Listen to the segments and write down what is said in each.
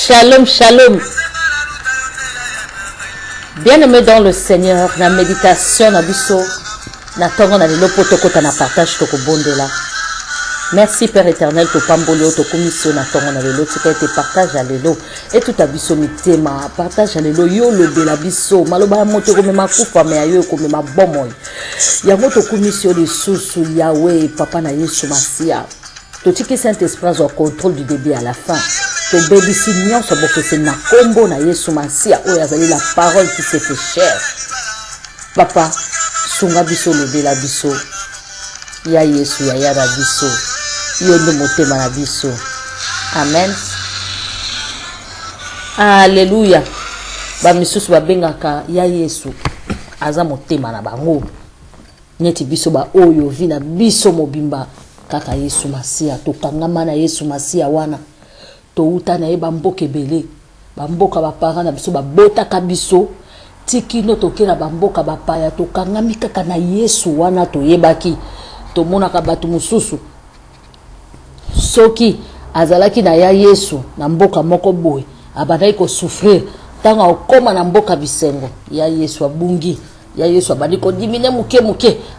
Shalom, shalom. Bien-aimé dans le Seigneur, la méditation na biso, na tongo na lelo potokota na partage toko bondela. Merci Père éternel to pambolio to commission na tongo na lelo tika te partage à lelo et tout à biso mitema partage à lelo yo le de la biso maloba moto ko mema kufa me ayo ko mema bomoy. Ya moto commission de susu Yahweh papa na Yesu Masia. To tiki Saint-Esprit au contrôle du début à la fin. To baby signon so bo que c'est na combo na Yesu Masia o yazali la parole qui se fait chair. Papa sunga biso le de la biso. Ya Yesu ya yara biso. Yondo motema na biso. Amen. Alléluia. Ba misusu ba bengaka ya Yesu aza motema na bango. Nyeti biso ba oyo vina biso mobimba kaka Yesu Masia to kangama na Yesu Masia wana to uta na eba mboke bele ba mboka ba parents na biso ba bota ka biso tiki no to kela ba mboka ba paya to kangami kaka na Yesu wana to yebaki to mona ka batu mususu soki azalaki na ya Yesu na mboka moko boy abandai ko souffrir tanga okoma na mboka bisengo ya Yesu abungi ya Yesu abandi ko dimine muke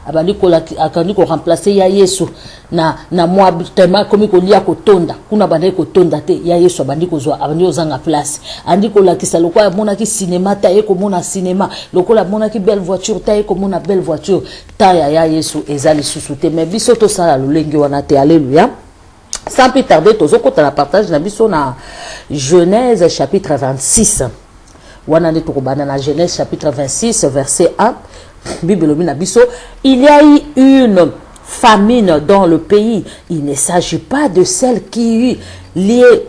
abandi ko akandi ko remplacer ya Yesu na moi tema komi ko lia ko tonda kuna bandai ko tonda te ya Yesu abandi ko zwa abandi ozanga place andi ko lakisa lokwa mona ki cinéma ta e ko mona cinéma lokola mona ki belle voiture ta e ko mona belle voiture ta ya Yesu ezali susute mais biso to sala lolenge wana te. Alléluia. Sans plus tarder tozokota la partage na biso na Genèse chapitre 26. Dans Genèse chapitre 26, verset 1, Bible Biso, il y a eu une famine dans le pays. Il ne s'agit pas de celle qui eut lieu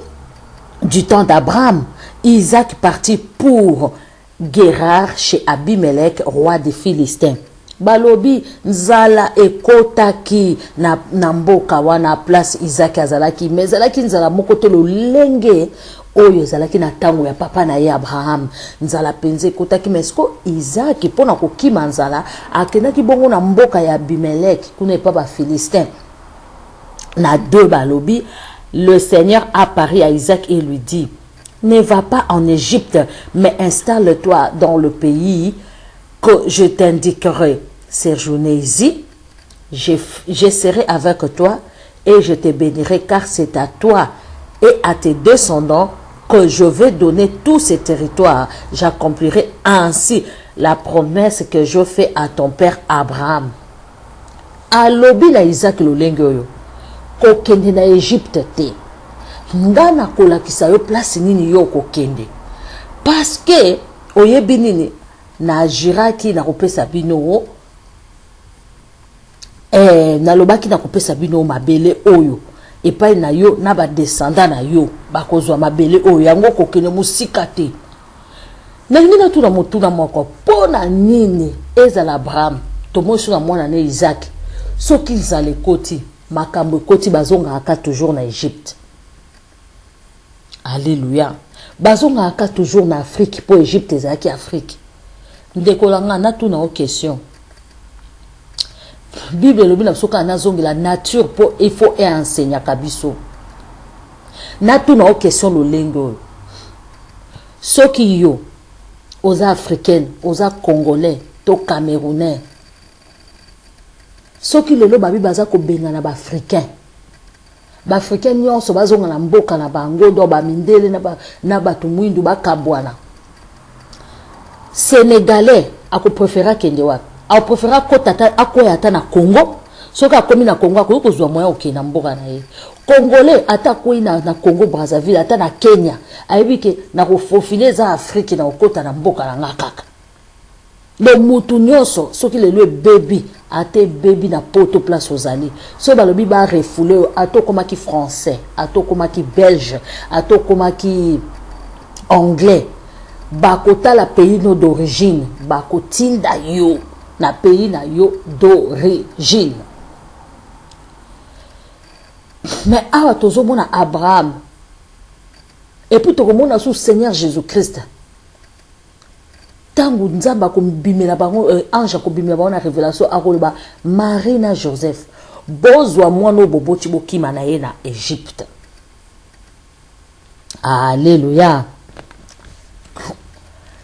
du temps d'Abraham. Isaac partit pour Guérar chez Abimelech, roi des Philistins. Balobi nzala ekotaki na mboka wana place Isaac azalaki mais zalaki nzala mokoto lo lenge oyo zalaki na tango ya papa na ye Abraham nzala penze ekotaki mesko Isaac pona kokima nzala akendaki bongo na mboka ya Abimelech kuna papa Philistin na deux balobi. Le Seigneur apparut à Isaac et lui dit: ne va pas en Égypte mais installe-toi dans le pays que je t'indiquerai. Séjourner ici, je serai avec toi et je te bénirai car c'est à toi et à tes descendants que je vais donner tous ces territoires. J'accomplirai ainsi la promesse que je fais à ton père Abraham. Alobi na Isaac lolengo ko kende na Égypte te. Ngana kolakisa yo place nini yo ko kende. Parce que oyebi nini na jiraki na kopesa bino na lobaki na kopesa bino mabele oyo epai na yo na ba descendant na yo bakozwa mabele oyo yango kokene musika te na ngina tuna motuna moko pona nini ezala Abraham to mosu na mwana ne Isaac soki nzale koti makambo koti bazonga aka toujours na Égypte. Alléluia. Bazonga aka toujours na Afrique pour Égypte ezaki Afrique. Ndekolanga na tuna o question. Bible lobi na soka na zongi la nature pour il faut enseigner kabiso. Na tuna o question lo lengo. Soki yo aux africains, aux congolais, to camerounais. Soki lelo babi baza ko benga na ba africain. Ba africain nyonso bazonga na mboka na bango do ba mindele na batu mwindu bakabwana. Sénégalais ako préféra kende wapi a préféra kotata akoyata na Congo soki akomi na Congo akoyi kozwa moya oke na mboka na ye. Congolais ata koyi na Congo Brazzaville ata na Kenya ayebi ke na kofofile za Afrique na okota na mboka na nga kaka. Le mutu nyonso soki lelo baby ate baby na poto place ozali so balobi ba refoule ato komaki français ato komaki belge ato komaki anglais bakota la pays no d'origine bakotinda yo na pays na yo d'origine. Mais awa tozomona Abraham et puis tozomona sous Seigneur Jésus-Christ tangu nzamba ko bimela bango ange ko bimela bango na révélation akoloba Marie na Joseph bozwa mwana oboboti bokima na ye na Égypte. Alléluia.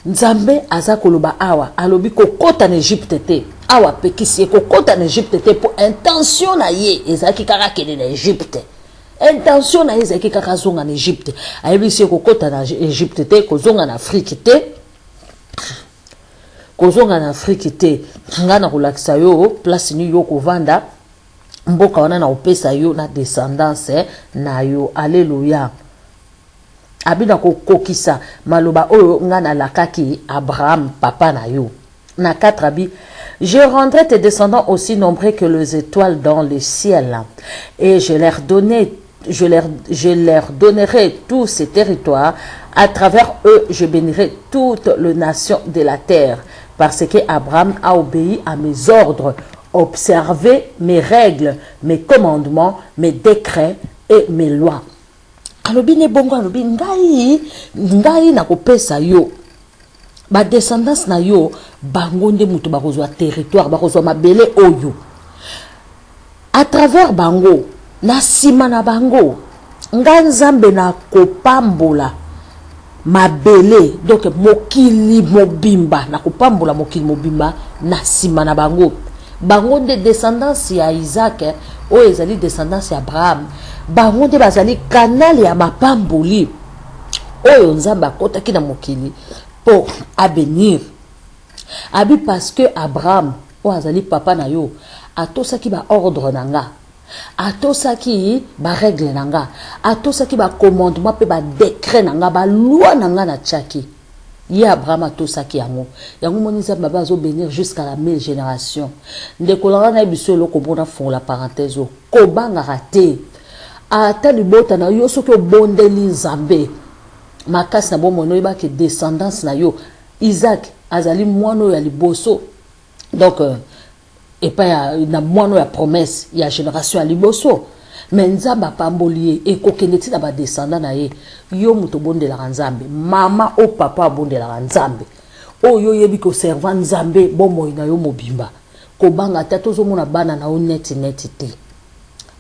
Nzambe aza koloba awa alobi kokota na Egypte te. Awa pekisi kokota na Egypte te pour intention na ye ezaki kaka kende na Egypte. Intention na ye ezaki kaka zonga na Egypte. Ayebi si kokota na Egypte te, kozonga na Afrique te. Kozonga na Afrique te. Nga na kolakisa yo place ni yo kovanda. Mboka wana na opesa yo na descendance na yo. Alléluia. Abina kokokisa maloba oyo nga na lakaki Abraham papa na yo. Na 4 abi, je rendrai tes descendants aussi nombreux que les étoiles dans le ciel, et je leur donnerai tous ces territoires. À travers eux, je bénirai toutes les nations de la terre, parce que Abraham a obéi à mes ordres, observé mes règles, mes commandements, mes décrets et mes lois. Alobi ne bongo alobi ngai na kopesa yo ba descendance na yo bango nde mutu bakozwa territoire bakozwa mabele oyo à travers bango na sima na bango nga Nzambe na kopambola mabele donc mokili mobimba na kopambola mokili mobimba na sima na bango bango nde descendance ya Isaac oyo ezali descendance ya Abraham bango nde bazali kanali ya mapamboli oyo Nzambe akotaki na mokili pour abénir abi parce que Abraham oyo azali papa na yo atosaki ba ordre nanga atosaki ba règle nanga atosaki ba commandement pe ba décret nanga ba loi nanga na tchaki ye Abraham atosaki yango moni Nzambe bazo bénir jusqu'à la 1000 génération ndekolanga na biso lo komona fond la parenthèse ko banga raté ata libota na yo soki obondeli Nzambe makasi na bomono yeba ke descendance na yo Isaac azali mwana ya liboso donc et pas na mwana ya promesse ya génération ya liboso mais Nzambe apamboli e kokendeti na ba descendant na ye yo muto bondela Nzambe mama o papa bondela Nzambe oyo yebi ko servant Nzambe bomo na yo mobimba ko banga tatozo mona bana na oneti te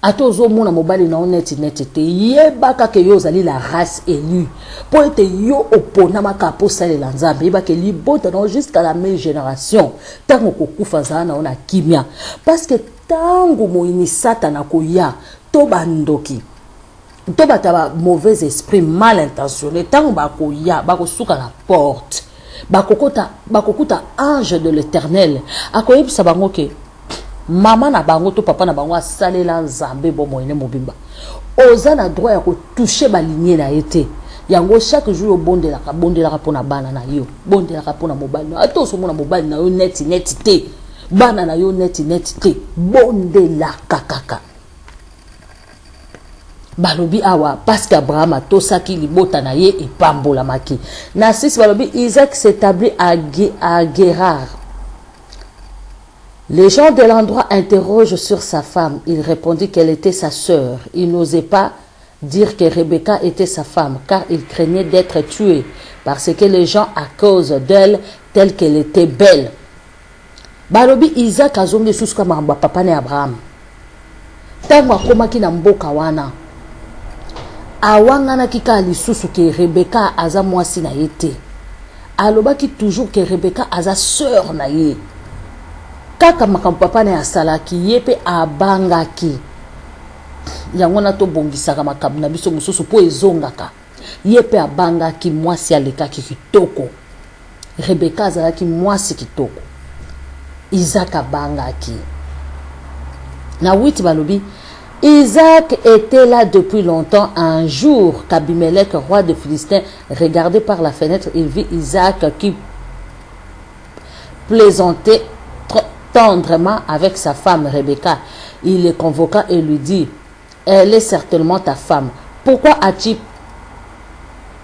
atozo mona mobali na oneti te yebaka ke yo zali la race élue pour être yo opona makapo sale la Nzambe yebaka libota na jusqu'à la 1000 génération tango kokufa zana ona kimia parce que tango moini satana koya to bandoki to bataba mauvais esprit mal intentionné tango bakoya bakosuka la porte bakokuta ange de l'Éternel akoyebisa bango ke mama na bango to papa na bango asalela Nzambe bomoine mobimba oza na droit ya ko toucher ba lignée na été yango chaque jour bondelaka pona bana na yo bondelaka pona mobali na atoso mona mobali na yo neti te bana na yo neti te bondelaka kaka balobi awa parce qu'Abraham atosaki libota na ye epambola maki na 6 balobi Isaac s'établit à Guérar. Les gens de l'endroit interrogent sur sa femme. Il répondit qu'elle était sa sœur. Il n'osait pas dire que Rebecca était sa femme, car il craignait d'être tué, parce que les gens, à cause d'elle, telle qu'elle était belle. Balobi Isaac azongi suska mamba papa ne Abraham. Tango akomaki na mboka wana. Awangana kika lisusu ke Rebecca aza mwasi na yete. Alobaki toujours que Rebecca aza sœur na ye. Kaka makambo papa na asalaki yepe abangaki yango na to bongisaka makambo na biso mususu po ezongaka yepe abangaki mwasi alekaki kitoko Rebecca azalaki mwasi kitoko Isaac abangaki na 8 balobi Isaac était là depuis longtemps. Un jour qu'Abimelech, roi des Philistins, regardait par la fenêtre, il vit Isaac qui plaisantait tendrement avec sa femme Rebecca. Il le convoqua et lui dit, elle est certainement ta femme. Pourquoi as-tu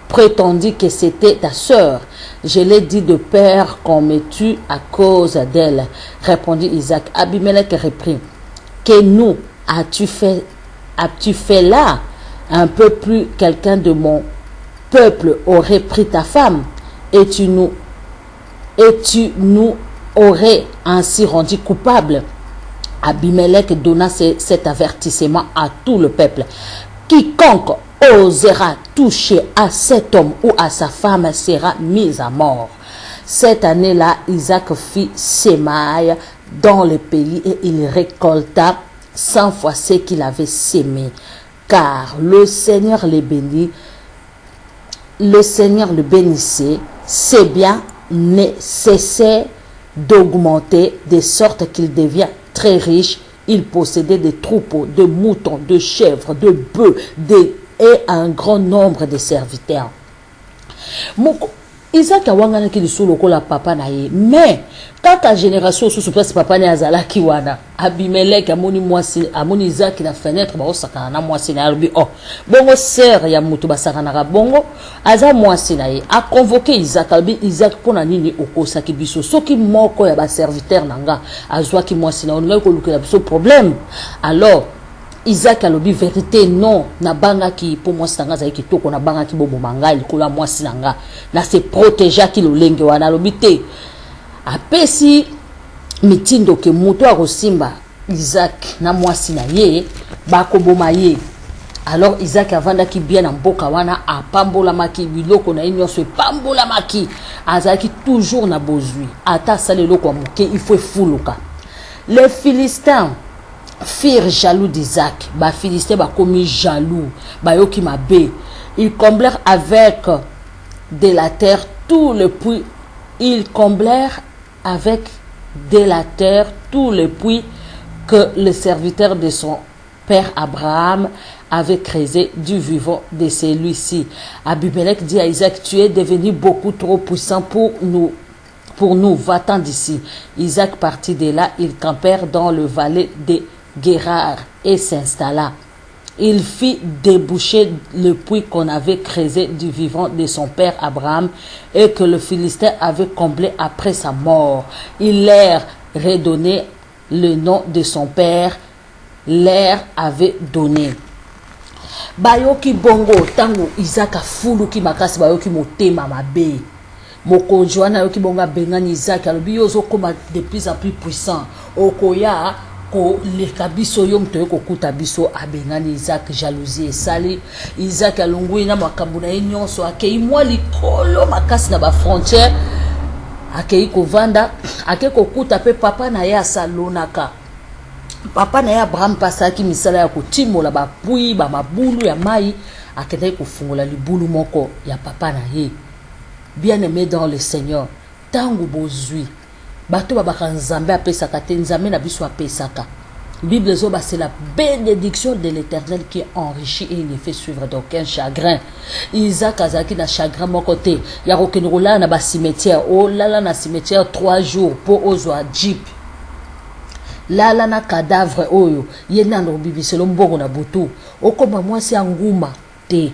prétendu que c'était ta sœur? Je l'ai dit de peur qu'on me tue à cause d'elle. Répondit Isaac. Abimelech reprit, que nous as-tu fait là? Un peu plus quelqu'un de mon peuple aurait pris ta femme et tu nous aurait ainsi rendu coupable. Abimelech donna cet avertissement à tout le peuple. Quiconque osera toucher à cet homme ou à sa femme sera mis à mort. Cette année-là, Isaac fit sémaille dans le pays et il récolta 100 fois ce qu'il avait sémé. Car le Seigneur le bénit, le Seigneur le bénissait, ses biens ne cessaient d'augmenter de sorte qu'il devient très riche. Il possédait des troupeaux, de moutons, de chèvres, de bœufs et un grand nombre de serviteurs. Isaac a wangana ki lisolo kola papa na ye, mais kaka génération sous place papa ne azala ki wana Abimelech amoni mwasi amoni Isaac na fenêtre ba osaka na mwasi na albi oh bongo sœur ya mutu basaka na bongo aza mwasi na ye a convoqué Isaac albi Isaac pona nini okosa ki biso soki moko ya ba serviteur nanga azwa ki mwasi na onga ko lukela biso problème. Alors Isaac a lobi vérité non na banga ki pour moi sanga za ki toko na banga ki bobo mangali kula moi sinanga na se protéger ki lolenge wana lobi te apesi mitindo ke muto a rosimba Isaac na moi sina ye ba ko boma ye. Alors Isaac avanda ki bien na mboka wana apambola maki biloko na inyo se pambola maki azaki toujours na bozui ata salelo kwa muke il faut fuluka. Les Philistins firent jaloux d'Isaac, ba Philistin ba commis jaloux, ba yoki mabe. Ils comblèrent avec de la terre tout le puits. Ils comblèrent avec de la terre tout le puits que le serviteur de son père Abraham avait creusé du vivant de celui-ci. Abimelech dit à Isaac, tu es devenu beaucoup trop puissant pour nous. Va-t'en d'ici. Isaac partit de là, ils campèrent dans le vallée de Guérard et s'installa. Il fit déboucher le puits qu'on avait creusé du vivant de son père Abraham et que le Philistin avait comblé après sa mort. Il leur redonnait le nom de son père, leur avait donné. Bayoki bongo tango Isaac a fulu ki makasi bayoki motema mabe. Mokonjoana yoki bonga bengani Isaac alobi yozo koma de plus en plus puissant. Okoya ko le kabiso yom to ko kuta biso abengani Isaac jalousie esali Isaac alongwe na makambo na nyonso akei mwa likolo makasi na ba frontière akei ko vanda akei ko kuta pe papa na ya salonaka papa na ya Abraham pasaki misala ya kotimola ba pui ba mabulu ya mai akendai ko fungola libulu moko ya papa na ye. Bien aimé dans le Seigneur tangu bozui bato babaka nzambe apesaka te nzambe na biso apesaka. Bible zoba c'est la bénédiction de l'Éternel qui enrichit et il ne fait suivre d'aucun chagrin. Isaac azaki na chagrin moko te ya rokenrola na ba cimetière o lala na cimetière 3 jours pour ozwa jeep lala na cadavre oyo yena no bibiselo mbongo na butu okoma mwasi anguma te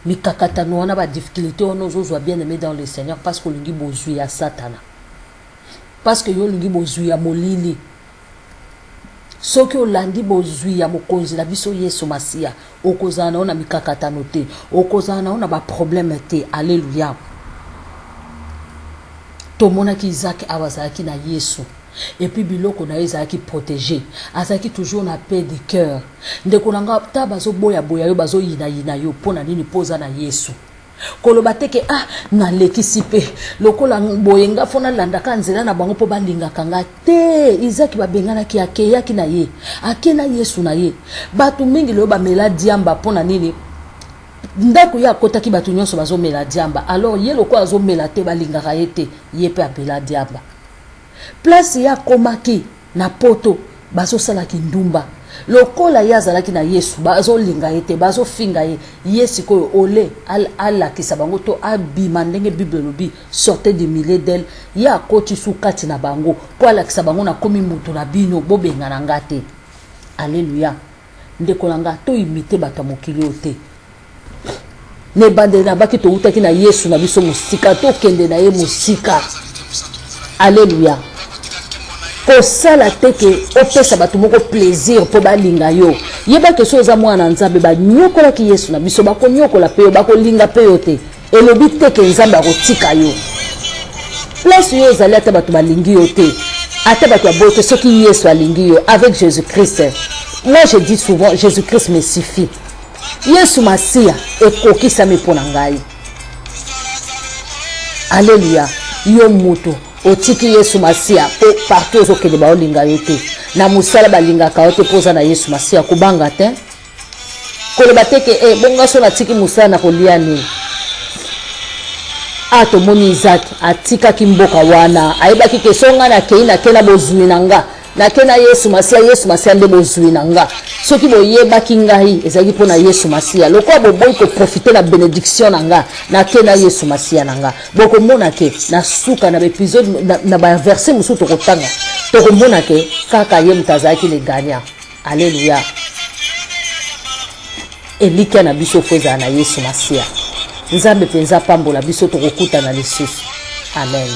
mikakatano wana ba difficulté ono zozwa bien aimé dans le Seigneur parce que lingi bozui ya satana. Parce que yo lingi bozui ya molili soki olandi bozui ya mokonzi na biso Yesu Masia okozana ona mikakatano te okozana ona ba problème te. Alléluia. Tomona ki Isaac awazaki na Yesu et puis biloko na ezaki protégé azaki toujours na paix de cœur ndeko nanga ta bazo boya yo bazo yina yo pona nini poza na Yesu koloba teke na lekisi pe lokola boyenga fona landaka nzela na bango po balinga kanga te. Isaac babengana ki akeyaki na ye akena Yesu na ye batu mingi lo ba mela diamba pona nini ndako ya kotaki batu nyonso bazo mela diamba alors ye loko azo mela te balinga kayete ye pe apela diamba place ya komaki na poto bazo salaki ndumba lokola ya zalaki na Yesu bazo linga ete bazo finga ye Yesu ko ole ala kisa bango to abima ndenge Bible lobi sortez de milliers d'elles ya koti sukati na bango po ala kisa bango na komi mutu na bino bobenga na ngate. Alléluia. Ndeko langa to imite bata mokili ote ne bande na baki to utaki na Yesu na biso musika to kende na ye musika. Alléluia. Ko sala teke opesa batu moko plaisir po balinga yo yeba ke so za mwana nzambe ba nyokola ki Yesu na biso bako nyokola pe yo bako linga pe yo te elobi teke nzambe akotika yo place yo ezali ata batu balingi yo te ata batu abote soki Yesu alingi yo avec Jésus-Christ. Moi je dis souvent Jésus-Christ me suffit. Yesu Masia ekokisami mpona ngai. Alléluia. Yo mutu otiki Yesu Masia po partout ozokende baolinga yo te. Na musala balingaka yo te poza na Yesu Masia kubanga te. Koloba te ke bonga so na tiki musala na kolia nini. Tomoni Isaac atikaki mboka wana ayebaki ke songa na kei na kena bozwi nanga na kena Yesu Masia nde bozwi nanga soki boyebaki ngai ezaki mpona Yesu Masia lokwa boboyi ko profiter na bénédiction nanga na kena Yesu Masia nanga bokomona ke na suka na épisode na ba verset musu tokotanga tokomona ke kaka ye mutazaki le gagnant. Alléluia. Elika na biso foza na Yesu Masia. Nzambe penza pambola biso tokokuta na lisusu. Amen.